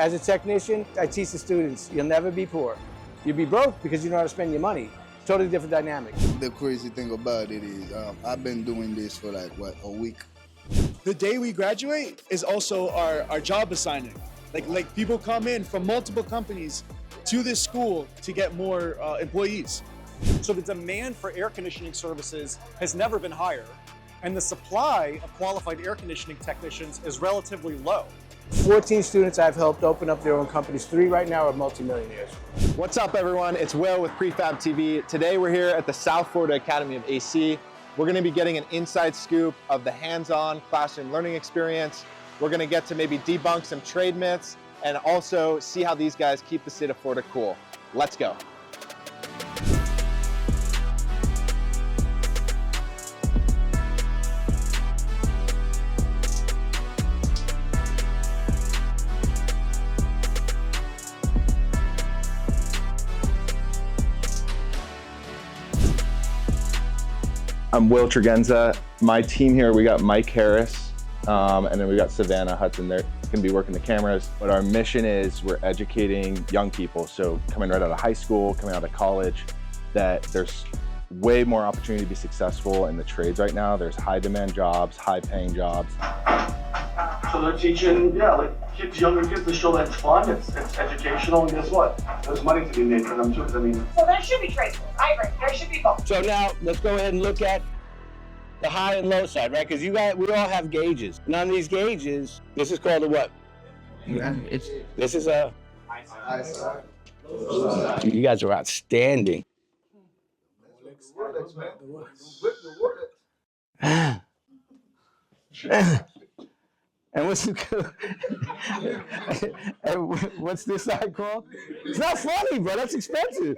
As a technician, I teach the students, you'll never be poor. You'll be broke because you know how to spend your money. Totally different dynamic. The crazy thing about it is I've been doing this for like, a week. The day we graduate is also our job assigning. Like people come in from multiple companies to this school to get more employees. So the demand for air conditioning services has never been higher, and the supply of qualified air conditioning technicians is relatively low. 14 students I've helped open up their own companies. 3 right now are multimillionaires. What's up, everyone? It's Will with PrefabTV. Today we're here at the South Florida Academy of AC. We're going to be getting an inside scoop of the hands-on classroom learning experience. We're going to get to maybe debunk some trade myths and also see how these guys keep the state of Florida cool. Let's go. I'm Will Tregenza. My team here, we got Mike Harris, and then we got Savannah Hudson. They're gonna be working the cameras. But our mission is we're educating young people. So coming right out of high school, coming out of college, that there's way more opportunity to be successful in the trades right now. There's high demand jobs, high paying jobs. So they're teaching, younger kids to show that it's fun, it's educational, and guess what? There's money to be made for them too, because I mean. So there should be trade schools, I agree, there should be both. So now let's go ahead and look at the high and low side, right? Because we all have gauges. And on these gauges, this is called a what? This is a high side. You guys are outstanding. And what's this side called? It's not funny, bro. That's expensive.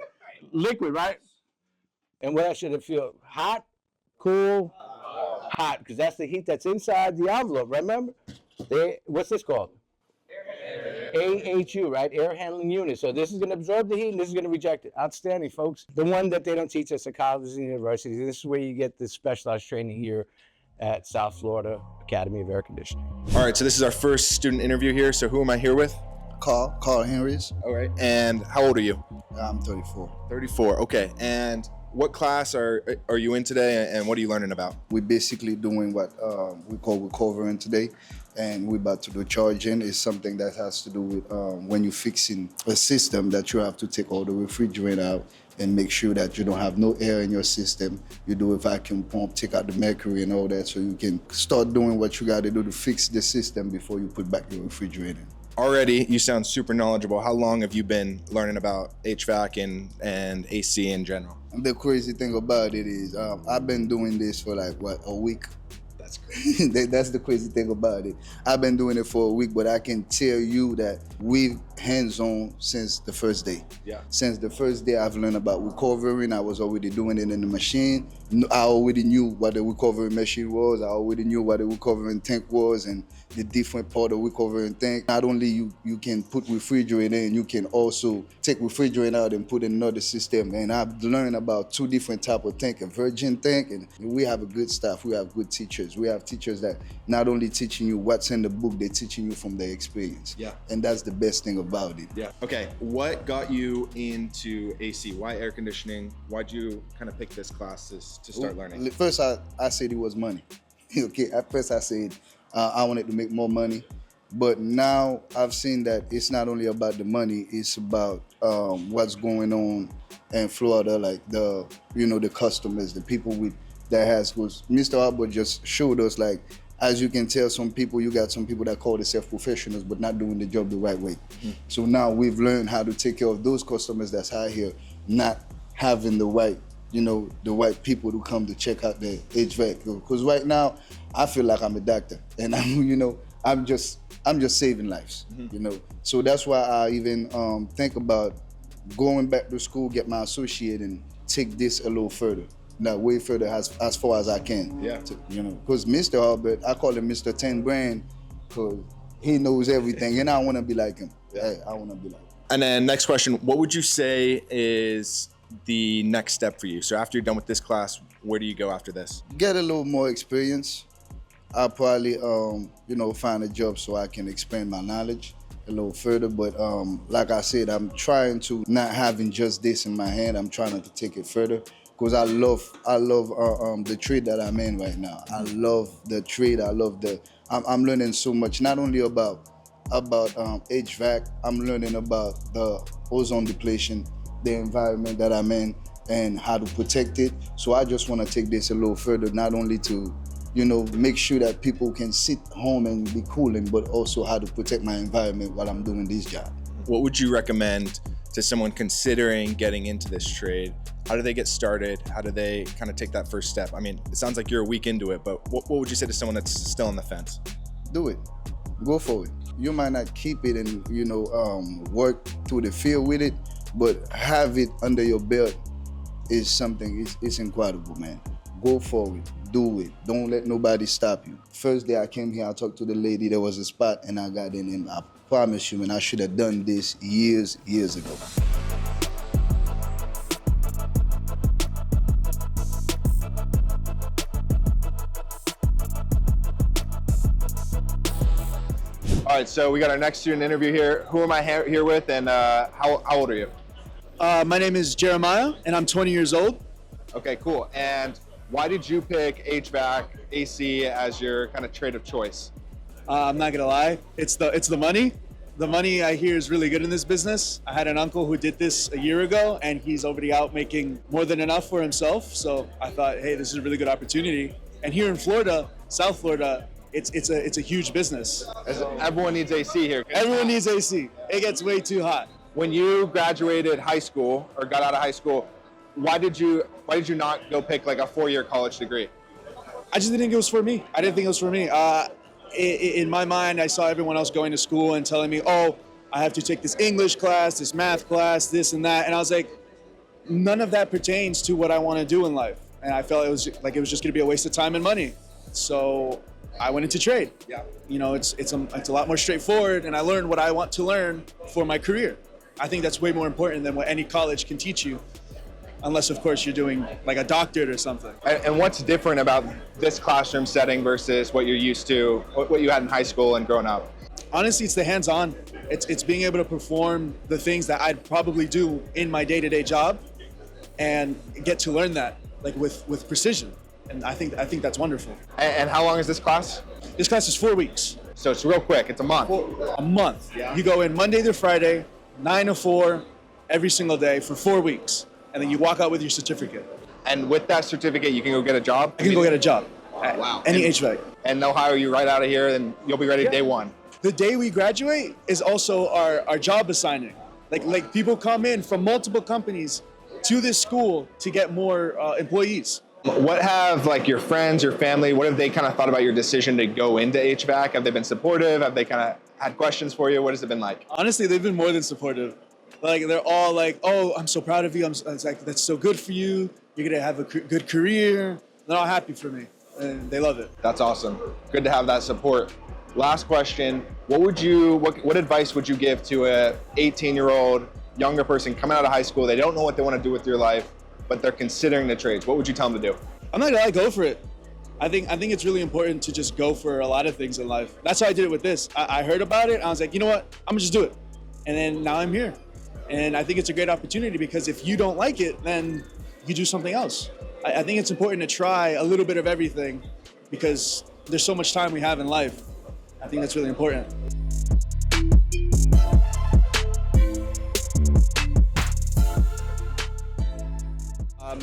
Liquid, right? And what should it feel? Hot, cool, hot, because that's the heat that's inside the envelope. Remember? What's this called? AHU, right? Air handling unit. So this is going to absorb the heat, and this is going to reject it. Outstanding, folks. The one that they don't teach us at colleges and universities. This is where you get the specialized training here at South Florida Academy of Air Conditioning. All right, so this is our first student interview here. So who am I here with? Carl Henrys. All right, and how old are you? I'm 34. 34, okay. And what class are you in today, and what are you learning about? We're basically doing what we call recovering today, and we're about to do charging. It's something that has to do with when you're fixing a system that you have to take all the refrigerant out and make sure that you don't have no air in your system. You do a vacuum pump, take out the mercury and all that, so you can start doing what you got to do to fix the system before you put back your refrigerant in. Already, you sound super knowledgeable. How long have you been learning about HVAC and AC in general? The crazy thing about it is I've been doing this for like, a week? That's crazy. That's the crazy thing about it. I've been doing it for a week, but I can tell you that we've hands-on since the first day. Yeah. Since the first day I've learned about recovering, I was already doing it in the machine. I already knew what the recovering machine was. I already knew what the recovering tank was and the different part of recovering tank. Not only you can put refrigerant in, you can also take refrigerant out and put in another system. And I've learned about 2 different types of tank, a virgin tank, and we have a good staff. We have good teachers. We have teachers that not only teaching you what's in the book, they're teaching you from their experience. Yeah. And that's the best thing about it. Yeah. Okay, what got you into AC? Why air conditioning? Why'd you kind of pick this class to start learning? First, I said it was money. Okay, at first I said I wanted to make more money. But now I've seen that it's not only about the money, it's about what's going on in Florida, like the customers, the people that has, because Mr. Albert just showed us, like, as you can tell, you got some people that call themselves professionals but not doing the job the right way. Mm-hmm. So now we've learned how to take care of those customers that's out here, not having the right people to come to check out the HVAC. Because right now, I feel like I'm a doctor, and I'm just saving lives. Mm-hmm. So that's why I even think about going back to school, get my associate, and take this a little further. Now, way further as far as I can. Yeah. Because Mr. Albert, I call him Mr. 10 Grand, because he knows everything, and I want to be like him. Yeah. I want to be like him. And then next question, what would you say is the next step for you? So after you're done with this class, where do you go after this? Get a little more experience. I'll probably, find a job so I can expand my knowledge. a little further. But like I said, I'm trying to not having just this in my hand. I'm trying to take it further because I love the trade that I'm in right now. I love the trade. I love I'm learning so much, not only about HVAC. I'm learning about the ozone depletion, the environment that I'm in, and how to protect it. So I just want to take this a little further, not only to, make sure that people can sit home and be cooling, but also how to protect my environment while I'm doing this job. What would you recommend to someone considering getting into this trade? How do they get started? How do they kind of take that first step? I mean, it sounds like you're a week into it, but what would you say to someone that's still on the fence? Do it. Go for it. You might not keep it and, work through the field with it, but have it under your belt is something, it's incredible, man. Go for it. Do it. Don't let nobody stop you. First day I came here, I talked to the lady. There was a spot and I got in, and I promise you, man, I should have done this years ago. All right, so we got our next student interview here. Who am I here with, and how old are you? My name is Jeremiah, and I'm 20 years old. Okay, cool. And why did you pick HVAC, AC as your kind of trade of choice? I'm not gonna lie, it's the money. The money I hear is really good in this business. I had an uncle who did this a year ago, and he's already out making more than enough for himself. So I thought, hey, this is a really good opportunity. And here in Florida, South Florida, it's a huge business. Everyone needs AC here. Everyone needs AC. It gets way too hot. When you graduated high school or got out of high school, why did you not go pick like a 4-year college degree? I just didn't think it was for me. I didn't think it was for me. In my mind, I saw everyone else going to school and telling me, oh, I have to take this English class, this math class, this and that. And I was like, none of that pertains to what I want to do in life. And I felt it was just going to be a waste of time and money. So I went into trade. Yeah. It's a lot more straightforward, and I learned what I want to learn for my career. I think that's way more important than what any college can teach you, unless, of course, you're doing like a doctorate or something. And what's different about this classroom setting versus what you're used to, what you had in high school and growing up? Honestly, it's the hands-on. It's being able to perform the things that I'd probably do in my day-to-day job and get to learn that like with precision. And I think that's wonderful. And how long is this class? This class is 4 weeks. So it's real quick, it's a month. A month. Yeah. You go in Monday through Friday, 9 to 4, every single day for 4 weeks. And then you walk out with your certificate. And with that certificate, you can go get a job? I can go get a job. Wow. Any HVAC. And they'll hire you right out of here, and you'll be ready day one. The day we graduate is also our job assigning. Like people come in from multiple companies to this school to get more employees. What have like your friends, your family, what have they kind of thought about your decision to go into HVAC? Have they been supportive? Have they kind of had questions for you? What has it been like? Honestly, they've been more than supportive. Like they're all like, "Oh, I'm so proud of you. It's like that's so good for you. You're gonna have a good career." They're all happy for me, and they love it. That's awesome. Good to have that support. Last question: what advice would you give to a 18-year-old younger person coming out of high school? They don't know what they want to do with their life, but they're considering the trades. What would you tell them to do? I'm not gonna go for it. I think it's really important to just go for a lot of things in life. That's how I did it with this. I heard about it. I was like, you know what? I'm gonna just do it. And then now I'm here. And I think it's a great opportunity because if you don't like it, then you do something else. I think it's important to try a little bit of everything because there's so much time we have in life. I think that's really important.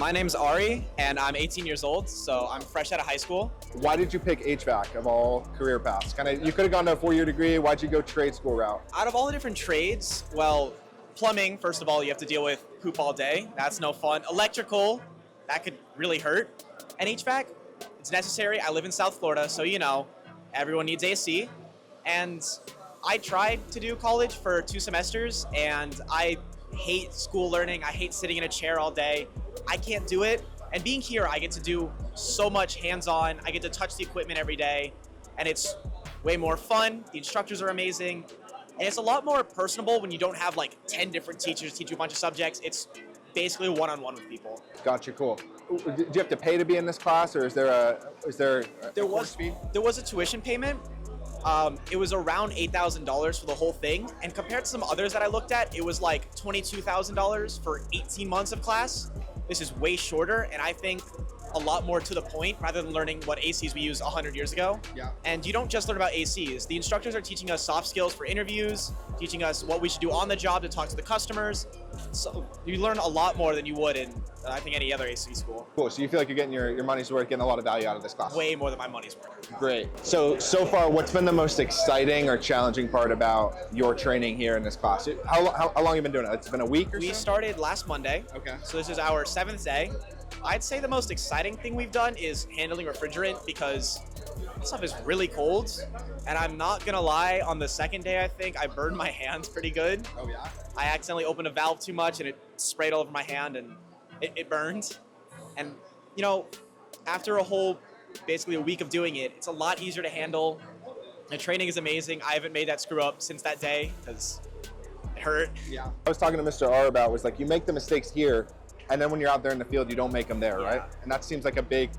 My name's Ari, and I'm 18 years old, so I'm fresh out of high school. Why did you pick HVAC of all career paths? You could have gone to a 4-year degree. Why'd you go trade school route? Out of all the different trades, well, plumbing, first of all, you have to deal with poop all day. That's no fun. Electrical, that could really hurt. And HVAC, it's necessary. I live in South Florida, so everyone needs AC. And I tried to do college for 2 semesters, and I hate school learning. I hate sitting in a chair all day. I can't do it. And being here, I get to do so much hands-on. I get to touch the equipment every day, and it's way more fun. The instructors are amazing. And it's a lot more personable when you don't have like 10 different teachers teach you a bunch of subjects. It's basically one-on-one with people. Gotcha, cool. Do you have to pay to be in this class, or is there was a tuition payment. It was around $8,000 for the whole thing. And compared to some others that I looked at, it was like $22,000 for 18 months of class. This is way shorter, and I think a lot more to the point rather than learning what ACs we used 100 years ago. Yeah. And you don't just learn about ACs. The instructors are teaching us soft skills for interviews, teaching us what we should do on the job to talk to the customers. So you learn a lot more than you would in, I think, any other AC school. Cool. So you feel like you're getting your money's worth, getting a lot of value out of this class. Way more than my money's worth. Great. So far, what's been the most exciting or challenging part about your training here in this class? How long have you been doing it? It's been a week or so? We started last Monday. Okay. So this is our 7th day. I'd say the most exciting thing we've done is handling refrigerant because this stuff is really cold. And I'm not gonna lie, on the 2nd day, I think I burned my hands pretty good. Oh yeah? I accidentally opened a valve too much and it sprayed all over my hand and it burned. And you know, after basically a week of doing it, it's a lot easier to handle. The training is amazing. I haven't made that screw up since that day because it hurt. Yeah. I was talking to Mr. R about was like, you make the mistakes here, and then when you're out there in the field, you don't make them there, right? And that seems like a big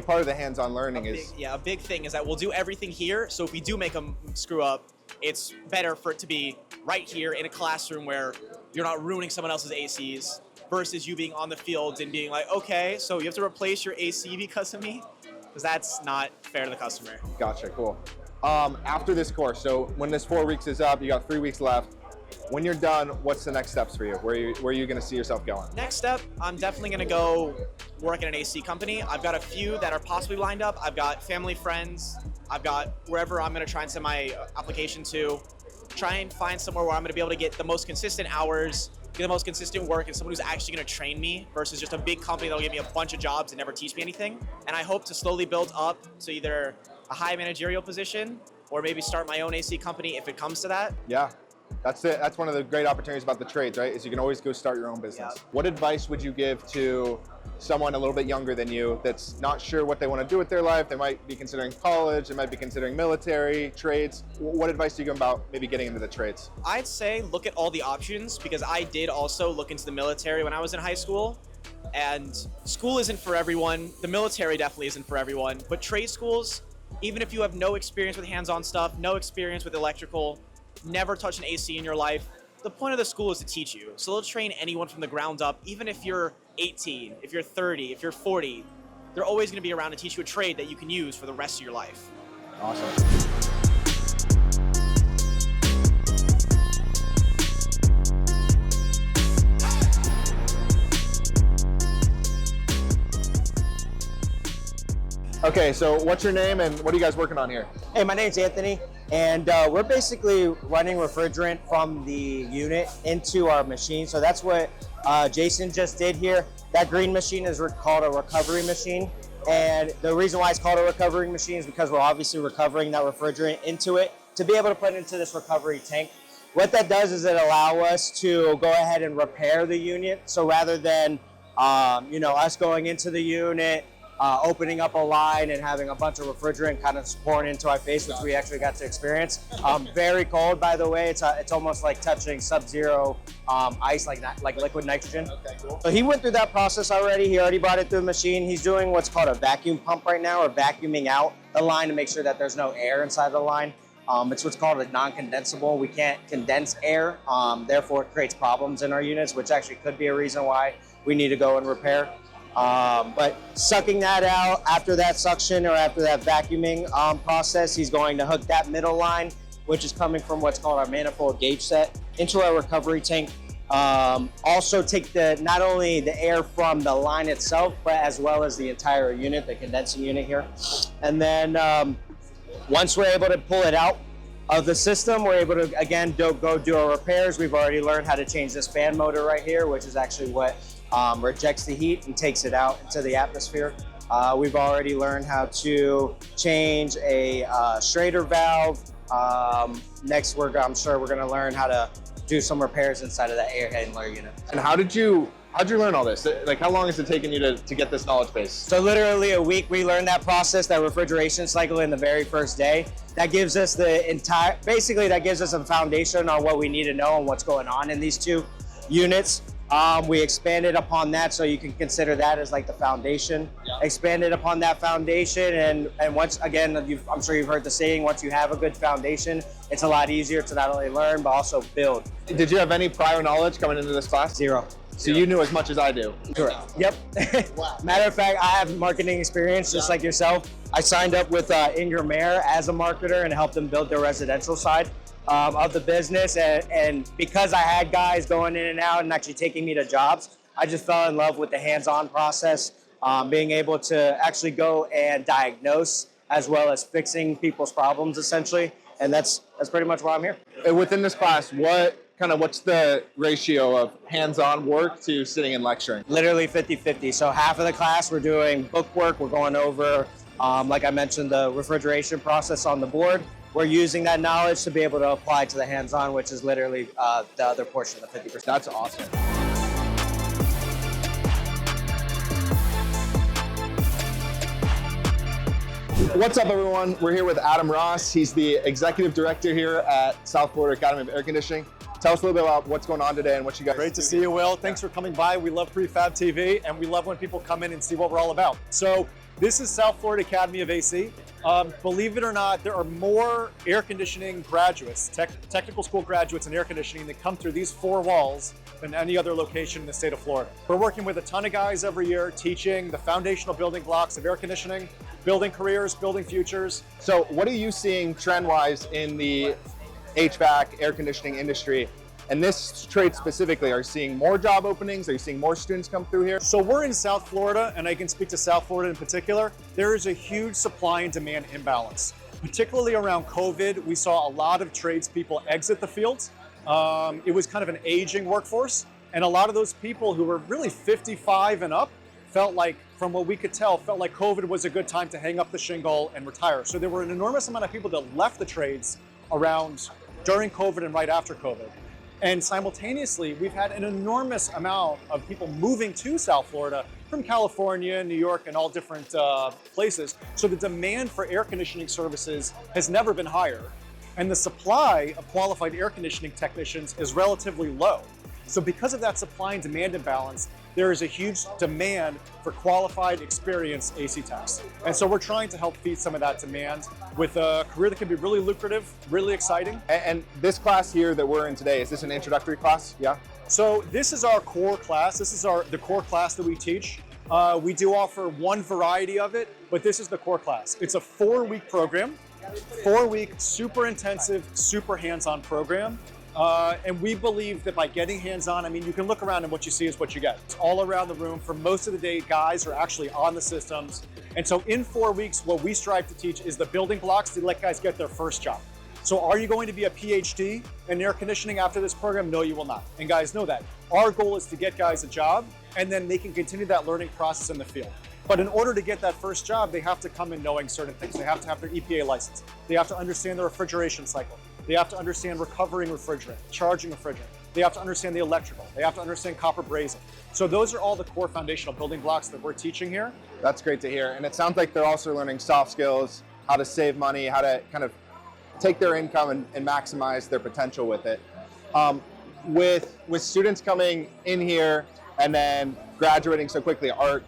part of the hands-on learning a big thing is that we'll do everything here. So if we do make them screw up, it's better for it to be right here in a classroom where you're not ruining someone else's ACs versus you being on the field and being like, okay, so you have to replace your AC because of me? Because that's not fair to the customer. Gotcha, cool. After this course, so when this 4 weeks is up, you got 3 weeks left. When you're done, what's the next steps for you? Where are you going to see yourself going? Next step, I'm definitely going to go work at an AC company. I've got a few that are possibly lined up. I've got family, friends. I've got wherever I'm going to try and send my application to. Try and find somewhere where I'm going to be able to get the most consistent hours, get the most consistent work, and someone who's actually going to train me versus just a big company that'll give me a bunch of jobs and never teach me anything. And I hope to slowly build up to either a high managerial position or maybe start my own AC company if it comes to that. Yeah. That's it. That's one of the great opportunities about the trades, right? Is you can always go start your own business. Yeah. What advice would you give to someone a little bit younger than you that's not sure what they want to do with their life? They might be considering college, they might be considering military, trades. What advice do you give them about maybe getting into the trades? I'd say look at all the options because I did also look into the military when I was in high school. And school isn't for everyone. The military definitely isn't for everyone. But trade schools, even if you have no experience with hands-on stuff, no experience with electrical, never touch an AC in your life, the point of the school is to teach you. So they'll train anyone from the ground up, even if you're 18, if you're 30, if you're 40, they're always going to be around to teach you a trade that you can use for the rest of your life. Awesome. Okay, so what's your name and what are you guys working on here? Hey, my name's Anthony, and we're basically running refrigerant from the unit into our machine. So that's what Jason just did here. That green machine is called a recovery machine. And the reason why it's called a recovery machine is because we're obviously recovering that refrigerant into it to be able to put it into this recovery tank. What that does is it allows us to go ahead and repair the unit. So rather than us going into the unit, opening up a line and having a bunch of refrigerant kind of pouring into our face, which we actually got to experience. Very cold, by the way. It's almost like touching sub-zero ice, like liquid nitrogen. Okay, cool. So he went through that process already. He already brought it through the machine. He's doing what's called a vacuum pump right now, or vacuuming out the line to make sure that there's no air inside the line. It's what's called a non-condensable. We can't condense air, therefore it creates problems in our units, which actually could be a reason why we need to go and repair. But sucking that out after that suction or after that vacuuming process, he's going to hook that middle line, which is coming from what's called our manifold gauge set, into our recovery tank. Also take not only the air from the line itself, but as well as the entire unit, the condensing unit here. And then once we're able to pull it out of the system, we're able to, again, go do our repairs. We've already learned how to change this fan motor right here, which is actually what rejects the heat and takes it out into the atmosphere. We've already learned how to change a Schrader valve. Next, I'm sure we're going to learn how to do some repairs inside of that air handler unit. And how'd you learn all this? Like, how long has it taken you to get this knowledge base? So literally a week, we learned that process, that refrigeration cycle in the very first day. That gives us that gives us a foundation on what we need to know and what's going on in these two units. We expanded upon that, so you can consider that as like the foundation. Expanded upon that foundation, and once again, I'm sure you've heard the saying, once you have a good foundation, it's a lot easier to not only learn, but also build. Did you have any prior knowledge coming into this class? Zero. So you knew as much as I do? Correct. Yep. Matter of fact, I have marketing experience just like yourself. I signed up with Ingram Air as a marketer and helped them build their residential side of the business. And because I had guys going in and out and actually taking me to jobs, I just fell in love with the hands-on process, being able to actually go and diagnose as well as fixing people's problems essentially. And that's pretty much why I'm here. Within this class, what's the ratio of hands-on work to sitting and lecturing? Literally 50-50. So half of the class we're doing book work. We're going over, like I mentioned, the refrigeration process on the board. We're using that knowledge to be able to apply to the hands-on, which is literally the other portion of the 50%. That's awesome. What's up, everyone? We're here with Adam Ross. He's the executive director here at South Florida Academy of Air Conditioning. Tell us a little bit about what's going on today and what you guys Great to see you, Will. Thanks for coming by. We love PrefabTV, and we love when people come in and see what we're all about. So this is South Florida Academy of AC. Believe it or not, there are more air conditioning graduates, technical school graduates in air conditioning that come through these four walls than any other location in the state of Florida. We're working with a ton of guys every year teaching the foundational building blocks of air conditioning, building careers, building futures. So what are you seeing trend-wise in the HVAC air conditioning industry? And this trade specifically, are you seeing more job openings? Are you seeing more students come through here? So we're in South Florida, and I can speak to South Florida in particular. There is a huge supply and demand imbalance. Particularly around COVID, we saw a lot of tradespeople exit the field. It was kind of an aging workforce, and a lot of those people who were really 55 and up felt like, from what we could tell, felt like COVID was a good time to hang up the shingle and retire. So there were an enormous amount of people that left the trades around during COVID and right after COVID. And simultaneously, we've had an enormous amount of people moving to South Florida from California, New York, and all different places. So the demand for air conditioning services has never been higher. And the supply of qualified air conditioning technicians is relatively low. So because of that supply and demand imbalance, there is a huge demand for qualified, experienced AC techs. And so we're trying to help feed some of that demand with a career that can be really lucrative, really exciting. And this class here that we're in today, is this an introductory class? Yeah? So this is our core class. This is the core class that we teach. We do offer one variety of it, but this is the core class. It's a 4-week program, 4-week, super intensive, super hands-on program. And we believe that by getting hands-on, I mean, you can look around and what you see is what you get. It's all around the room. For most of the day, guys are actually on the systems. And so in 4 weeks, what we strive to teach is the building blocks to let guys get their first job. So are you going to be a PhD in air conditioning after this program? No, you will not. And guys know that. Our goal is to get guys a job, and then they can continue that learning process in the field. But in order to get that first job, they have to come in knowing certain things. They have to have their EPA license. They have to understand the refrigeration cycle. They have to understand recovering refrigerant, charging refrigerant. They have to understand the electrical. They have to understand copper brazing. So those are all the core foundational building blocks that we're teaching here. That's great to hear. And it sounds like they're also learning soft skills, how to save money, how to kind of take their income and maximize their potential with it. With students coming in here and then graduating so quickly, are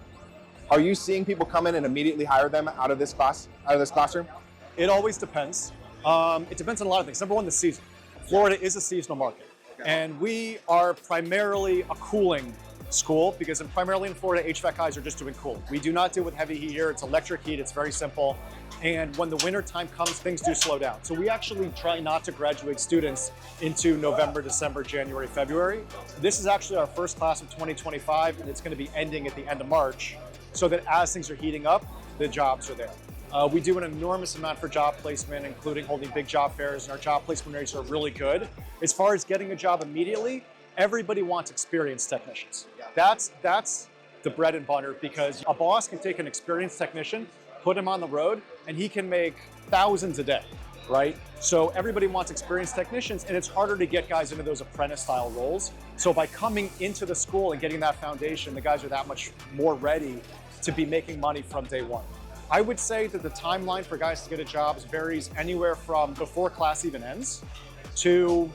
you seeing people come in and immediately hire them out of this classroom? It always depends. It depends on a lot of things. Number one, the season. Florida is a seasonal market. And we are primarily a cooling school because primarily in Florida, HVAC guys are just doing cooling. We do not deal with heavy heat here. It's electric heat. It's very simple. And when the winter time comes, things do slow down. So we actually try not to graduate students into November, December, January, February. This is actually our first class of 2025, and it's going to be ending at the end of March, so that as things are heating up, the jobs are there. We do an enormous amount for job placement, including holding big job fairs, and our job placement rates are really good. As far as getting a job immediately, everybody wants experienced technicians. That's the bread and butter, because a boss can take an experienced technician, put him on the road, and he can make thousands a day, right? So everybody wants experienced technicians, and it's harder to get guys into those apprentice-style roles. So by coming into the school and getting that foundation, the guys are that much more ready to be making money from day one. I would say that the timeline for guys to get a job varies anywhere from before class even ends to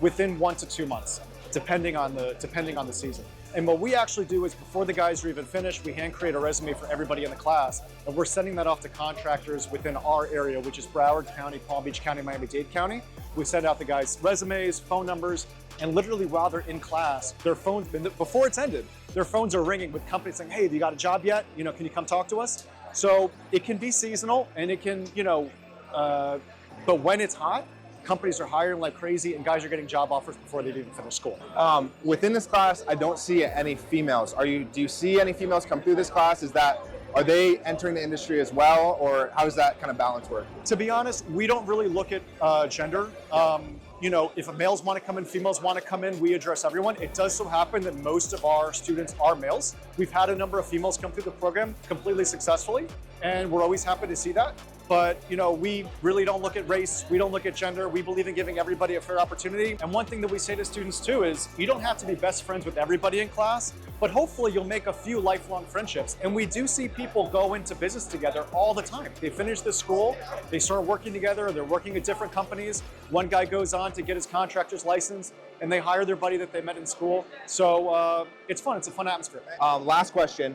within 1 to 2 months. depending on the season. And what we actually do is before the guys are even finished, we hand create a resume for everybody in the class, and we're sending that off to contractors within our area, which is Broward County, Palm Beach County, Miami-Dade County. We send out the guys' resumes, phone numbers, and literally while they're in class, their phones, before it's ended, their phones are ringing with companies saying, hey, have you got a job yet? You know, can you come talk to us? So it can be seasonal, and it can, you know, but when it's hot, companies are hiring like crazy, and guys are getting job offers before they've even finished school. Within this class, I don't see any females. Do you see any females come through this class? Are they entering the industry as well, or how does that kind of balance work? To be honest, we don't really look at gender. You know, if males want to come in, females want to come in, we address everyone. It does so happen that most of our students are males. We've had a number of females come through the program completely successfully, and we're always happy to see that. But, you know, we really don't look at race. We don't look at gender. We believe in giving everybody a fair opportunity. And one thing that we say to students too is you don't have to be best friends with everybody in class, but hopefully you'll make a few lifelong friendships. And we do see people go into business together all the time. They finish the school, they start working together, they're working at different companies. One guy goes on to get his contractor's license, and they hire their buddy that they met in school. So it's fun. It's a fun atmosphere. Last question.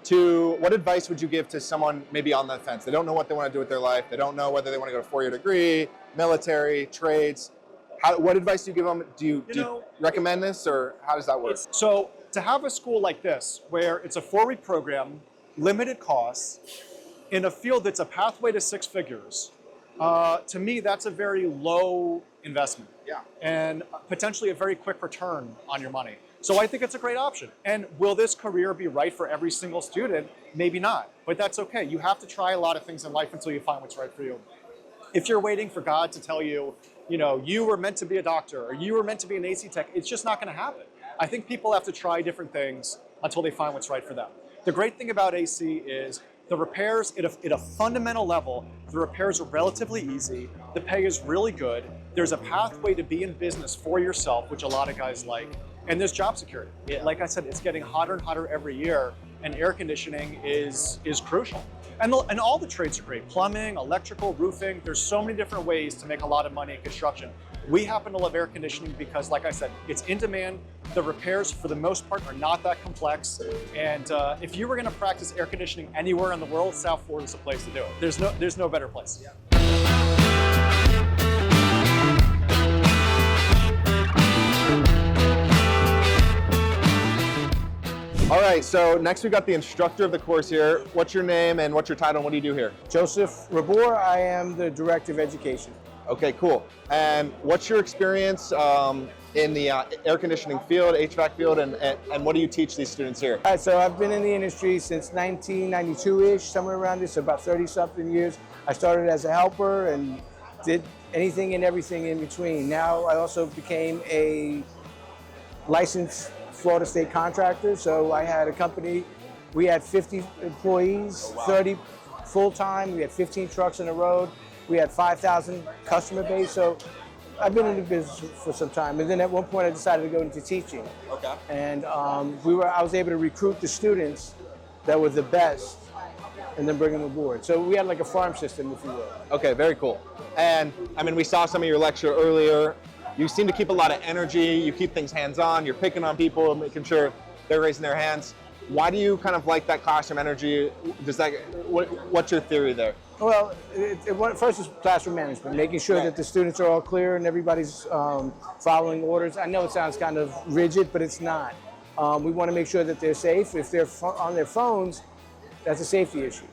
What advice would you give to someone maybe on the fence? They don't know what they want to do with their life. They don't know whether they want to go to a 4-year degree, military, trades. What advice do you give them? Do you recommend this, or how does that work? So to have a school like this, where it's a 4-week program, limited costs, in a field that's a pathway to 6 figures, to me, that's a very low investment. Yeah. And potentially a very quick return on your money. So I think it's a great option. And will this career be right for every single student? Maybe not, but that's okay. You have to try a lot of things in life until you find what's right for you. If you're waiting for God to tell you, you know, you were meant to be a doctor or you were meant to be an AC tech, it's just not gonna happen. I think people have to try different things until they find what's right for them. The great thing about AC is the repairs, at a fundamental level, the repairs are relatively easy. The pay is really good. There's a pathway to be in business for yourself, which a lot of guys like. And there's job security. Like I said, it's getting hotter and hotter every year, and air conditioning is crucial. And all the trades are great. Plumbing, electrical, roofing, there's so many different ways to make a lot of money in construction. We happen to love air conditioning because, like I said, it's in demand. The repairs, for the most part, are not that complex. And if you were gonna practice air conditioning anywhere in the world, South Florida is the place to do it. There's no better place. Yeah. All right, so next we got the instructor of the course here. What's your name and what's your title and what do you do here? Joseph Rabor, I am the Director of Education. Okay, cool. And what's your experience in the air conditioning field, HVAC field, and what do you teach these students here? All right, so I've been in the industry since 1992-ish, somewhere around this, so about 30-something years. I started as a helper and did anything and everything in between. Now I also became a licensed Florida State contractor, so I had a company. We had 50 employees, 30 full-time. We had 15 trucks on the road. We had 5,000 customer base, so I've been in the business for some time. And then at one point I decided to go into teaching. Okay. And I was able to recruit the students that were the best and then bring them aboard. So we had like a farm system, if you will. Okay, very cool. And I mean, we saw some of your lecture earlier. You seem to keep a lot of energy. You keep things hands-on. You're picking on people, making sure they're raising their hands. Why do you kind of like that classroom energy? What's your theory there? Well, first is classroom management, making sure that the students are all clear and everybody's following orders. I know it sounds kind of rigid, but it's not. We want to make sure that they're safe. If they're on their phones, that's a safety issue.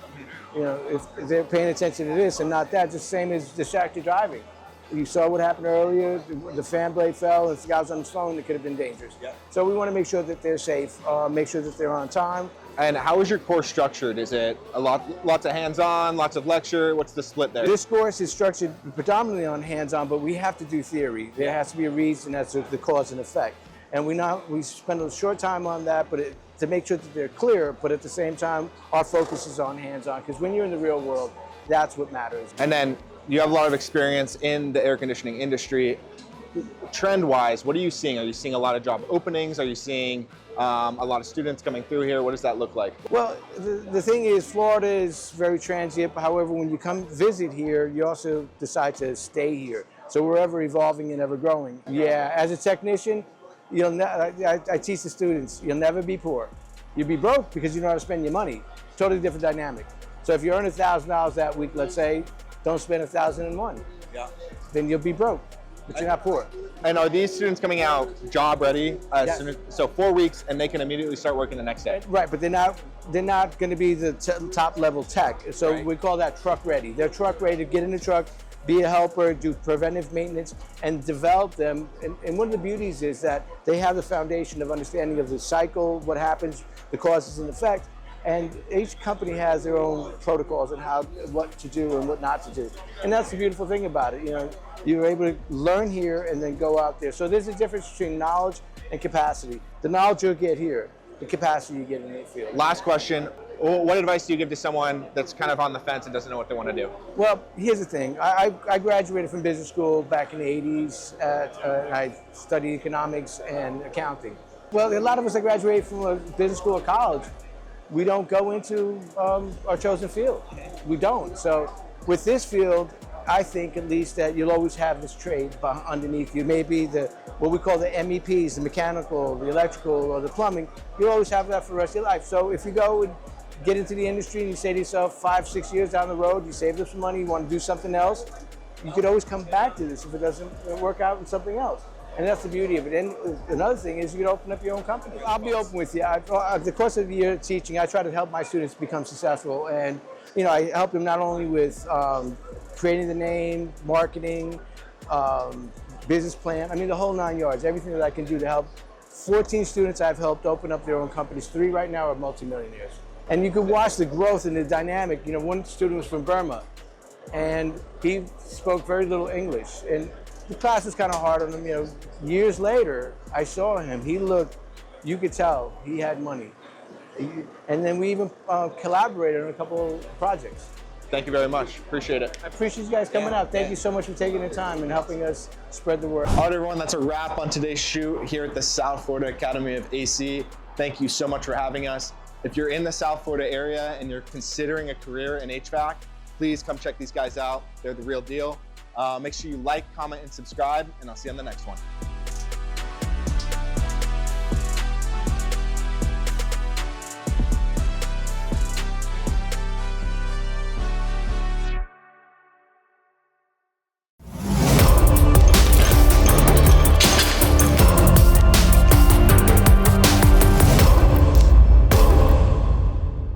You know, if they're paying attention to this and not that, it's the same as distracted driving. You saw what happened earlier, the fan blade fell, if the guy was on his phone, it could have been dangerous. Yeah. So we want to make sure that they're safe, make sure that they're on time. And how is your course structured? Is it lots of hands-on, lots of lecture? What's the split there? This course is structured predominantly on hands-on, but we have to do theory. There has to be a reason as to the cause and effect. And we spend a short time on that, but to make sure that they're clear, but at the same time, our focus is on hands-on, because when you're in the real world, that's what matters. And then you have a lot of experience in the air conditioning industry. Trend-wise, what are you seeing? Are you seeing a lot of job openings? Are you seeing a lot of students coming through here? What does that look like? Well, the thing is, Florida is very transient. However, when you come visit here, you also decide to stay here. So we're ever evolving and ever growing. Yeah, as a technician, I teach the students, you'll never be poor. You'll be broke because you know how to spend your money. Totally different dynamic. So if you earn $1,000 that week, let's say, don't spend $1,001. Yeah. Then you'll be broke, but you're not poor. And are these students coming out job ready? Yes. So 4 weeks, and they can immediately start working the next day. Right, but they're not going to be the top level tech. So Right. we call that truck ready. They're truck ready to get in the truck, be a helper, do preventive maintenance, and develop them. And one of the beauties is that they have the foundation of understanding of the cycle, what happens, the causes and effects. And each company has their own protocols on what to do and what not to do. And that's the beautiful thing about it. You're able to learn here and then go out there. So there's a difference between knowledge and capacity. The knowledge you'll get here, the capacity you get in the field. Last question. What advice do you give to someone that's kind of on the fence and doesn't know what they want to do? Well, here's the thing. I graduated from business school back in the 80s. I studied economics and accounting. Well, a lot of us that graduated from a business school or college, we don't go into our chosen field. We don't. So with this field, I think at least that you'll always have this trade underneath you. Maybe what we call the MEPs, the mechanical, the electrical, or the plumbing. You'll always have that for the rest of your life. So if you go and get into the industry and you say to yourself 5, 6 years down the road, you saved up some money, you want to do something else, you could always come back to this if it doesn't work out in something else. And that's the beauty of it. And another thing is you can open up your own company. I'll be open with you. Over the course of the year teaching, I try to help my students become successful. And I help them not only with creating the name, marketing, business plan, the whole 9 yards, everything that I can do to help. 14 students I've helped open up their own companies. 3 right now are multimillionaires. And you can watch the growth and the dynamic. One student was from Burma, and he spoke very little English. And the class was kind of hard on him. Years later, I saw him. He looked, you could tell he had money. And then we even collaborated on a couple of projects. Thank you very much. Appreciate it. I appreciate you guys coming out. Thank you so much for taking the time and helping us spread the word. All right, everyone, that's a wrap on today's shoot here at the South Florida Academy of AC. Thank you so much for having us. If you're in the South Florida area and you're considering a career in HVAC, please come check these guys out. They're the real deal. Make sure you like, comment, and subscribe, and I'll see you on the next one.